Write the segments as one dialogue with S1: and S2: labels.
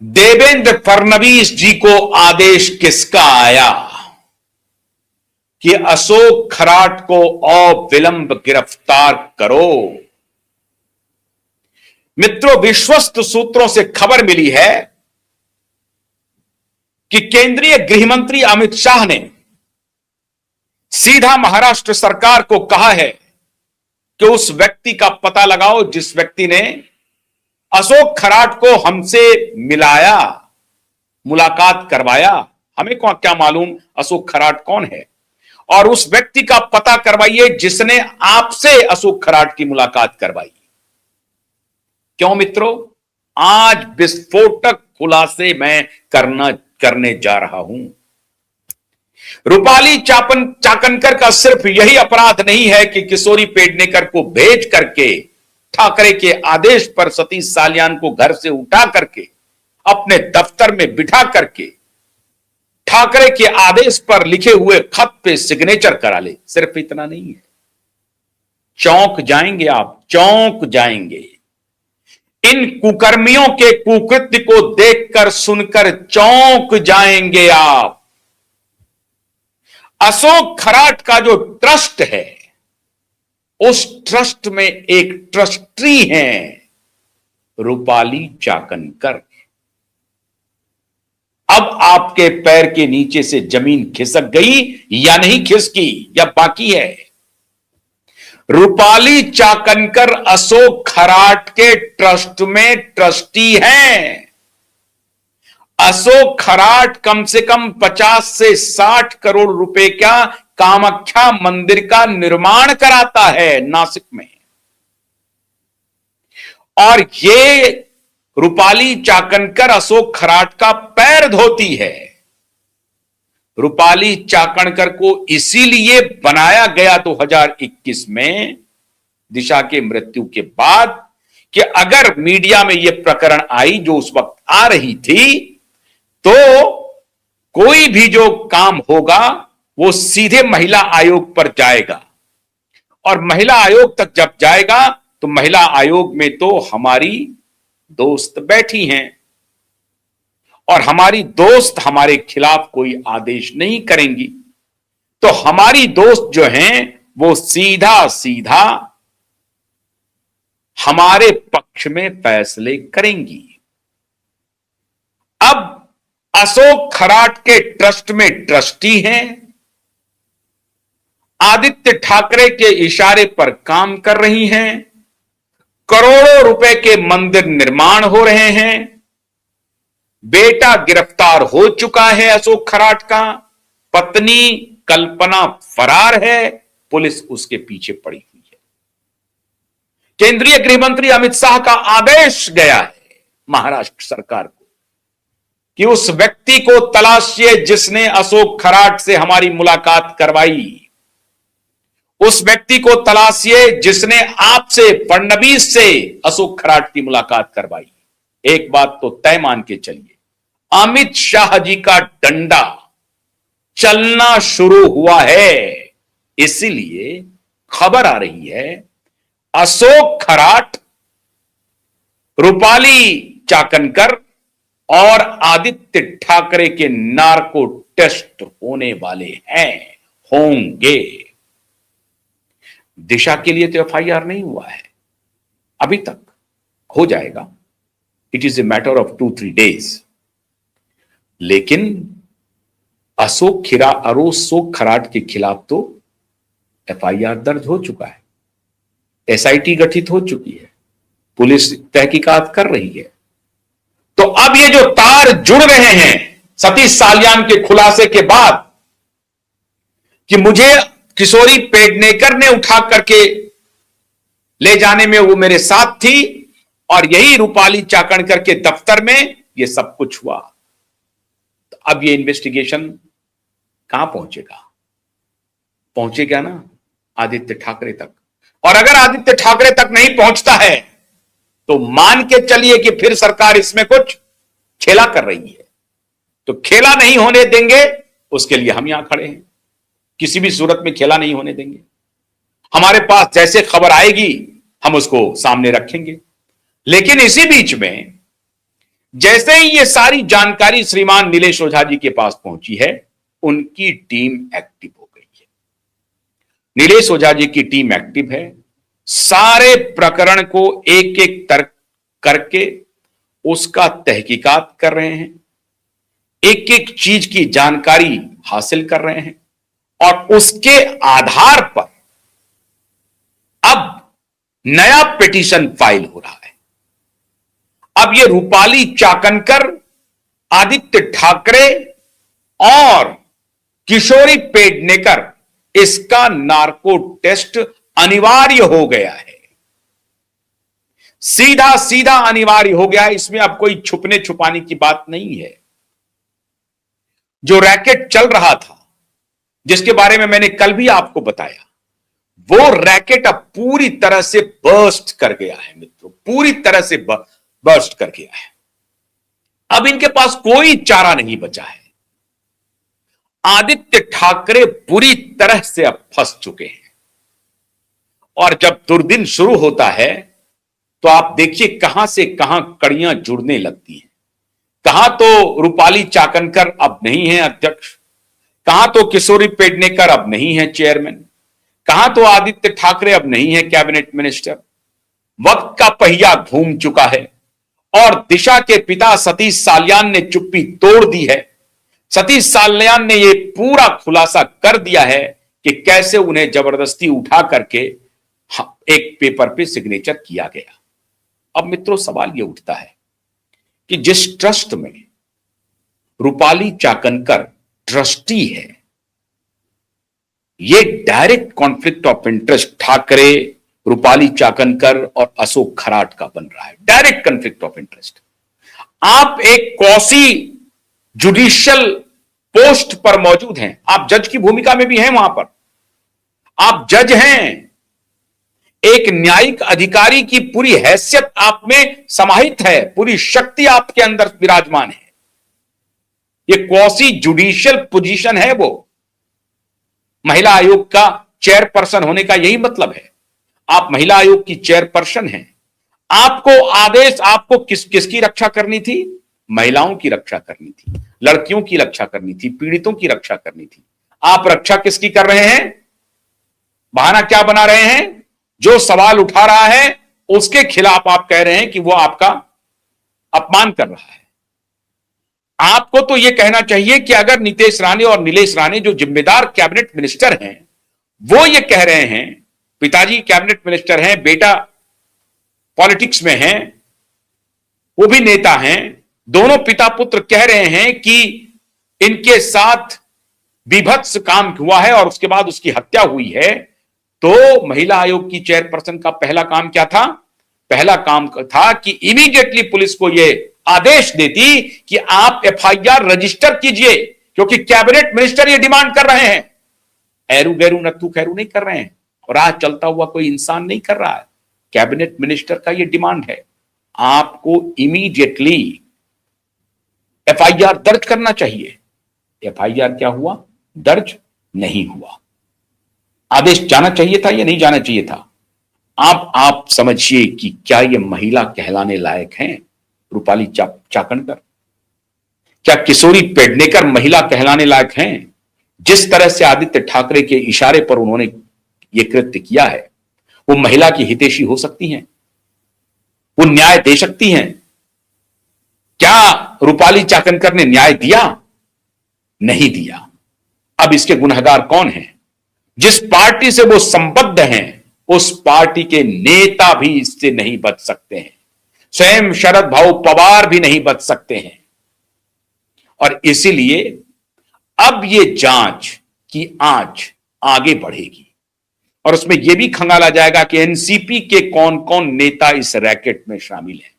S1: देवेंद्र फडणवीस जी को आदेश किसका आया कि अशोक खराट को अविलंब गिरफ्तार करो? मित्रों, विश्वस्त सूत्रों से खबर मिली है कि केंद्रीय गृह मंत्री अमित शाह ने सीधा महाराष्ट्र सरकार को कहा है कि उस व्यक्ति का पता लगाओ जिस व्यक्ति ने अशोक खराट को हमसे मिलाया, मुलाकात करवाया। हमें क्या मालूम अशोक खराट कौन है, और उस व्यक्ति का पता करवाइए जिसने आपसे अशोक खराट की मुलाकात करवाई। क्यों मित्रों? आज विस्फोटक खुलासे मैं करने जा रहा हूं। रूपाली चाकनकर का सिर्फ यही अपराध नहीं है कि किशोरी पेडनेकर को भेज करके ठाकरे के आदेश पर सतीश सालियान को घर से उठा करके अपने दफ्तर में बिठा करके ठाकरे के आदेश पर लिखे हुए खत पे सिग्नेचर करा ले। सिर्फ इतना नहीं है, चौंक जाएंगे आप, चौंक जाएंगे। इन कुकर्मियों के कुकृत्य को देखकर सुनकर चौंक जाएंगे आप। अशोक खराट का जो ट्रस्ट है, उस ट्रस्ट में एक ट्रस्टी हैं रूपाली चाकनकर। अब आपके पैर के नीचे से जमीन खिसक गई या नहीं खिसकी, या बाकी है? रूपाली चाकनकर अशोक खराट के ट्रस्ट में ट्रस्टी हैं। अशोक खराट कम से कम 50 से 60 करोड़ रुपए का कामाख्या मंदिर का निर्माण कराता है नासिक में, और ये रूपाली चाकनकर अशोक खराट का पैर धोती है। रूपाली चाकनकर को इसीलिए बनाया गया 2021 में दिशा के मृत्यु के बाद कि अगर मीडिया में यह प्रकरण आई, जो उस वक्त आ रही थी, तो कोई भी जो काम होगा वो सीधे महिला आयोग पर जाएगा, और महिला आयोग तक जब जाएगा तो महिला आयोग में तो हमारी दोस्त बैठी हैं, और हमारी दोस्त हमारे खिलाफ कोई आदेश नहीं करेंगी। तो हमारी दोस्त जो हैं वो सीधा सीधा हमारे पक्ष में फैसले करेंगी। अब अशोक खराट के ट्रस्ट में ट्रस्टी हैं, आदित्य ठाकरे के इशारे पर काम कर रही हैं, करोड़ों रुपए के मंदिर निर्माण हो रहे हैं, बेटा गिरफ्तार हो चुका है अशोक खराट का, पत्नी कल्पना फरार है, पुलिस उसके पीछे पड़ी हुई है। केंद्रीय गृह मंत्री अमित शाह का आदेश गया है महाराष्ट्र सरकार को कि उस व्यक्ति को तलाशिए जिसने अशोक खराट से हमारी मुलाकात करवाई, उस व्यक्ति को तलाशिए जिसने आपसे, फडणवीस से अशोक खराट की मुलाकात करवाई। एक बात तो तय मान के चलिए, अमित शाह जी का डंडा चलना शुरू हुआ है। इसीलिए खबर आ रही है अशोक खराट, रूपाली चाकनकर और आदित्य ठाकरे के नार्को टेस्ट होने वाले हैं, होंगे। दिशा के लिए तो एफआईआर नहीं हुआ है अभी तक, हो जाएगा। It is a matter of 2-3 days. लेकिन अशोक खराट के खिलाफ तो एफआईआर दर्ज हो चुका है, एसआईटी गठित हो चुकी है, पुलिस तहकीकात कर रही है। तो अब ये जो तार जुड़ रहे हैं सतीश सालियान के खुलासे के बाद कि मुझे किशोरी पेडनेकर ने उठा करके ले जाने में वो मेरे साथ थी, और यही रूपाली चाकनकर के दफ्तर में ये सब कुछ हुआ, तो अब ये इन्वेस्टिगेशन कहां पहुंचेगा? पहुंचेगा ना आदित्य ठाकरे तक। और अगर आदित्य ठाकरे तक नहीं पहुंचता है तो मान के चलिए कि फिर सरकार इसमें कुछ खेला कर रही है। तो खेला नहीं होने देंगे, उसके लिए हम यहां खड़े हैं। किसी भी सूरत में खेला नहीं होने देंगे। हमारे पास जैसे खबर आएगी हम उसको सामने रखेंगे। लेकिन इसी बीच में जैसे ही ये सारी जानकारी श्रीमान नीलेश ओझा जी के पास पहुंची है, उनकी टीम एक्टिव हो गई है। नीलेश ओझा जी की टीम एक्टिव है, सारे प्रकरण को एक एक तर्क करके उसका तहकीकात कर रहे हैं, एक एक चीज की जानकारी हासिल कर रहे हैं और उसके आधार पर अब नया पिटीशन फाइल हो रहा है। अब ये रूपाली चाकनकर, आदित्य ठाकरे और किशोरी पेडनेकर, इसका नार्को टेस्ट अनिवार्य हो गया है। सीधा सीधा अनिवार्य हो गया है। इसमें अब कोई छुपने छुपाने की बात नहीं है। जो रैकेट चल रहा था, जिसके बारे में मैंने कल भी आपको बताया, वो रैकेट अब पूरी तरह से बर्स्ट कर गया है मित्रों, पूरी तरह से बर्स्ट कर गया है। अब इनके पास कोई चारा नहीं बचा है। आदित्य ठाकरे बुरी तरह से अब फंस चुके हैं और जब दुर्दिन शुरू होता है तो आप देखिए कहां से कहां कड़ियां जुड़ने लगती हैं। कहां तो रूपाली चाकनकर अब नहीं है अध्यक्ष, कहां तो किशोरी पेडनेकर अब नहीं है चेयरमैन, कहां तो आदित्य ठाकरे अब नहीं है कैबिनेट मिनिस्टर। वक्त का पहिया घूम चुका है और दिशा के पिता सतीश साल्यान ने चुप्पी तोड़ दी है। सतीश साल्यान ने यह पूरा खुलासा कर दिया है कि कैसे उन्हें जबरदस्ती उठा करके एक पेपर पे सिग्नेचर किया गया। अब मित्रों सवाल यह उठता है कि जिस ट्रस्ट में रूपाली चाकनकर ट्रस्टी है, यह direct conflict of interest Thackeray, Rupali Chakankar और अशोक खराट का बन रहा है। Direct conflict of interest. आप एक कौसी जुडिशियल पोस्ट पर मौजूद हैं, आप जज की भूमिका में भी हैं, वहां पर आप जज हैं, एक न्यायिक अधिकारी की पूरी हैसियत आप में समाहित है, पूरी शक्ति आपके अंदर विराजमान है। यह कौसी जुडिशियल पोजीशन है। वो महिला आयोग का चेयरपर्सन होने का यही मतलब है। आप महिला आयोग की चेयरपर्सन हैं। आपको आदेश, आपको किसकी रक्षा करनी थी? महिलाओं की रक्षा करनी थी, लड़कियों की रक्षा करनी थी, पीड़ितों की रक्षा करनी थी। आप रक्षा किसकी कर रहे हैं? बहाना क्या बना रहे हैं? जो सवाल उठा रहा है उसके खिलाफ आप कह रहे हैं कि वो आपका अपमान कर रहा है। आपको तो यह कहना चाहिए कि अगर नितेश राणे और नीलेश राणे जो जिम्मेदार कैबिनेट मिनिस्टर हैं, वो ये कह रहे हैं, पिताजी कैबिनेट मिनिस्टर हैं, बेटा पॉलिटिक्स में हैं, वो भी नेता हैं, दोनों पिता पुत्र कह रहे हैं कि इनके साथ बीभत्स काम हुआ है और उसके बाद उसकी हत्या हुई है, तो महिला आयोग की चेयरपर्सन का पहला काम क्या था? पहला काम था कि इमीडिएटली पुलिस को यह आदेश देती कि आप एफआईआर रजिस्टर कीजिए, क्योंकि कैबिनेट मिनिस्टर ये डिमांड कर रहे हैं। एरू गैरू नत्थू खैरू नहीं कर रहे हैं, और आज चलता हुआ कोई इंसान नहीं कर रहा है। कैबिनेट मिनिस्टर का यह डिमांड है, आपको इमीडिएटली एफआईआर दर्ज करना चाहिए। एफआईआर क्या हुआ? दर्ज नहीं हुआ। आदेश जाना चाहिए था या नहीं जाना चाहिए था? आप समझिए कि क्या ये महिला कहलाने लायक हैं? रूपाली चाकनकर, क्या किशोरी पेडनेकर महिला कहलाने लायक हैं? जिस तरह से आदित्य ठाकरे के इशारे पर उन्होंने ये कृत्य किया है, वो महिला की हितैषी हो सकती हैं? वो न्याय दे सकती हैं? क्या रूपाली चाकनकर ने न्याय दिया? नहीं दिया। अब इसके गुनहगार कौन हैं? जिस पार्टी से वो संबद्ध हैं, उस पार्टी के नेता भी इससे नहीं बच सकते हैं, स्वयं शरद भाऊ पवार भी नहीं बच सकते हैं। और इसीलिए अब ये जांच की आंच आगे बढ़ेगी और उसमें यह भी खंगाला जाएगा कि एनसीपी के कौन कौन नेता इस रैकेट में शामिल हैं,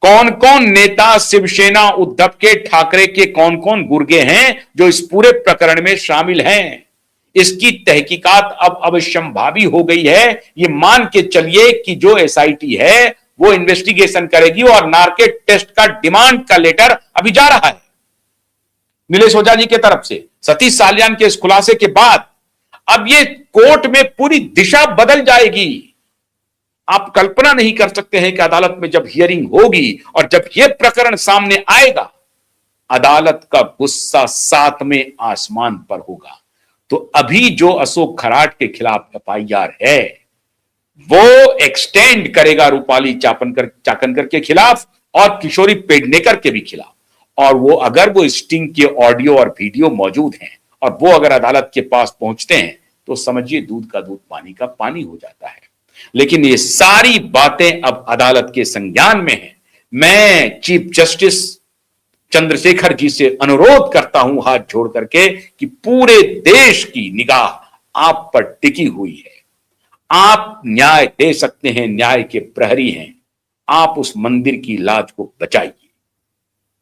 S1: कौन कौन नेता शिवसेना, उद्धव के, ठाकरे के कौन कौन गुर्गे हैं जो इस पूरे प्रकरण में शामिल हैं। इसकी तहकीकात अब अवश्यंभावी हो गई है। ये मान के चलिए कि जो एसआईटी है वो इन्वेस्टिगेशन करेगी और नार्को टेस्ट का डिमांड का लेटर अभी जा रहा है नीलेश ओझा जी की तरफ से। सतीश साल्यान के इस खुलासे के बाद अब ये कोर्ट में पूरी दिशा बदल जाएगी। आप कल्पना नहीं कर सकते हैं कि अदालत में जब हियरिंग होगी और जब यह प्रकरण सामने आएगा, अदालत का गुस्सा 7वें आसमान पर होगा। तो अभी जो अशोक खराट के खिलाफ एफआईआर है, वो एक्सटेंड करेगा रूपाली चाकनकर के खिलाफ और किशोरी पेडनेकर के भी खिलाफ। और वो अगर वो स्टिंग के ऑडियो और वीडियो मौजूद हैं और वो अगर अदालत के पास पहुंचते हैं, तो समझिए दूध का दूध पानी का पानी हो जाता है। लेकिन ये सारी बातें अब अदालत के संज्ञान में हैं। मैं चीफ जस्टिस चंद्रशेखर जी से अनुरोध करता हूं हाथ जोड़ करके कि पूरे देश की निगाह आप पर टिकी हुई है। आप न्याय दे सकते हैं, न्याय के प्रहरी हैं। आप उस मंदिर की लाज को बचाइए,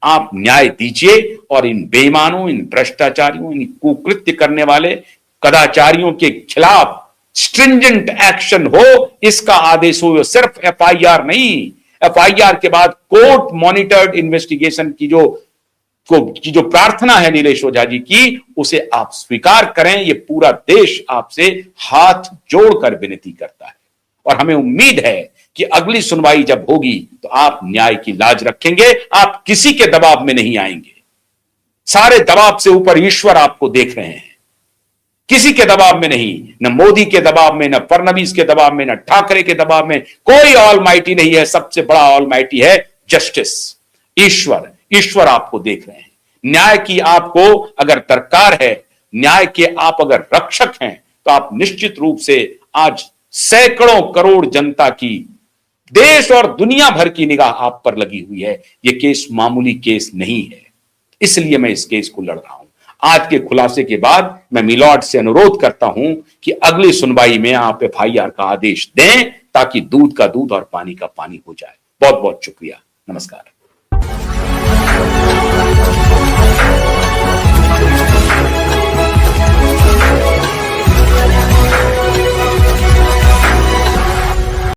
S1: आप न्याय दीजिए और इन बेईमानों, इन भ्रष्टाचारियों, इन कुकृत्य करने वाले कदाचारियों के खिलाफ स्ट्रिंजेंट एक्शन हो, इसका आदेश हो। सिर्फ एफआईआर नहीं, एफआईआर के बाद कोर्ट मॉनिटर्ड इन्वेस्टिगेशन की जो प्रार्थना है नीलेश ओझा जी की, उसे आप स्वीकार करें। ये पूरा देश आपसे हाथ जोड़कर विनती करता है और हमें उम्मीद है कि अगली सुनवाई जब होगी तो आप न्याय की लाज रखेंगे, आप किसी के दबाव में नहीं आएंगे। सारे दबाव से ऊपर ईश्वर आपको देख रहे हैं, किसी के दबाव में नहीं, न मोदी के दबाव में, न फडणवीस के दबाव में, न ठाकरे के दबाव में। कोई ऑलमाइटी नहीं है, सबसे बड़ा ऑलमाइटी है जस्टिस, ईश्वर। ईश्वर आपको देख रहे हैं। न्याय की आपको अगर दरकार है, न्याय के आप अगर रक्षक हैं, तो आप निश्चित रूप से आज सैकड़ों करोड़ जनता की, देश और दुनिया भर की निगाह आप पर लगी हुई है। यह केस मामूली केस नहीं है, इसलिए मैं इस केस को लड़ रहा हूं। आज के खुलासे के बाद मैं मिलॉर्ड से अनुरोध करता हूं कि अगली सुनवाई में आप एफआईआर का आदेश दें, ताकि दूध का दूध और पानी का पानी हो जाए। बहुत बहुत शुक्रिया, नमस्कार।